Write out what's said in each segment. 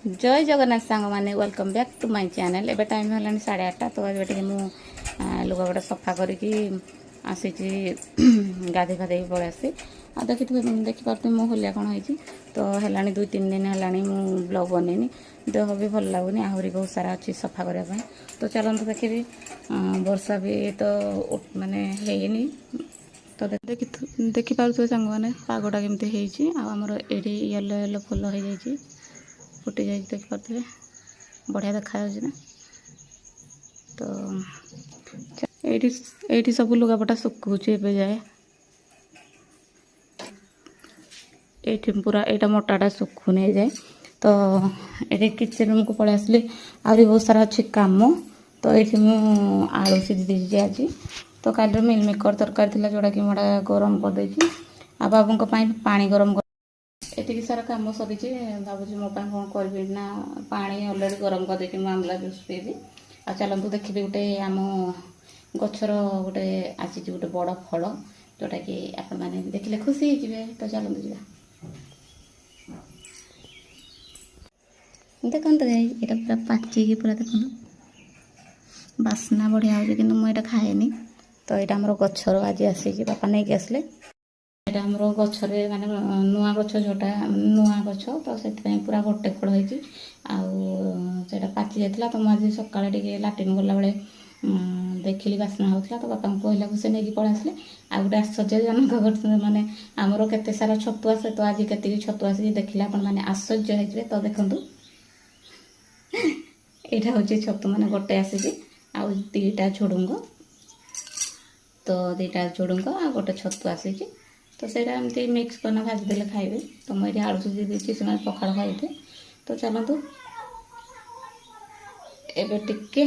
जय जगन्नाथ सांग मैंने welcome back to my channel. एबे टाइम है 8:30 तो एबे टे मु लुगापटा सफा करके आसी गाधे फाधे पड़े आसी आ देखिपारे मो होलिया कौन होती तो है 2-3 दिन है मु ब्लॉग बनैनी देह भी भल लगुनि आहरी बहुत सारा अच्छी सफा करने तो चलते देखिए वर्षा भी तो माने है तो देखिपे सांग मैंने पागटा केमती आमर ये येलो येलो फुल हो जाए फुटी जाए देखिपे बढ़िया देखा ना तो ये सब लुगापटा सुखुचे जाए ये पूरा यहाँ मोटाटा सुखुने जाए तो ये किचन रूम को पड़े आसली आहरी बहुत सारा अच्छी काम तो ये आलू सीझी दीजिए आज तो कल मिल मेकर तरकारी थी जोड़ा कि मोटा गरम कर देती आ बाबू पानी गरम एति सारा कम सरी भावुँ मो कौन करी ना पानी अलरेडी गरम कर देती आमला जूस पीबी आ चलतु देखिए गोटे आम गचर गोटे आसी गोटे बड़ फल जोटा कि आपण मैंने देखिले खुशी हो तो चलतु जा देखो यहाँ पूरा पाचिकी पूरा देखो बास्ना बढ़िया हो कि मुझे खाएनी तो यहाँ आम गचर आज आसिक बापा नहीं आसले यहाँ आम गचरे माने नुआ गछ जोटा नुआ गछ तो से पूरा गोटे खड़ होटा पाचि जाता तो मुझे सकाଳେ टे लाट्रिन गला बेले देखिली बास्ना होता तो बापा को कहला से नहीं पड़े आसले आ गोटे आश्चर्यजनक माने आमर केते सारा छतु आसे तो आज के छतु आस देखिले आप मैंने आश्चर्य होते तो देखु यहाँ हूँ छतु मैंने गोटे आसी आ दीटा झुडुंग तो दीटा झुडुंग आ गोटे छतु आसी तो सहीटा एमती मिक्स करना भाजीदे खाइबे तो मुझे आलू सीझी देती से पखाड़ खाइबे तो चलतु एबे टिके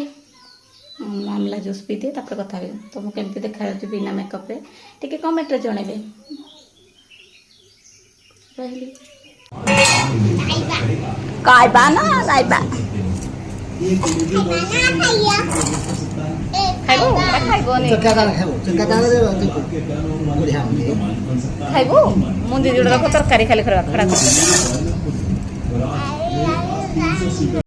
आमला जूस पी दिए तापर कथा हुए तो मुझे केमती देखा बिना मेकअप रे टिके कमेंट रे जणेबे रहिली काइबा ना लाइबा खाइबो खाइबो नहीं खाइबो मुंदी जोड़ा तरकारी खाली खड़ा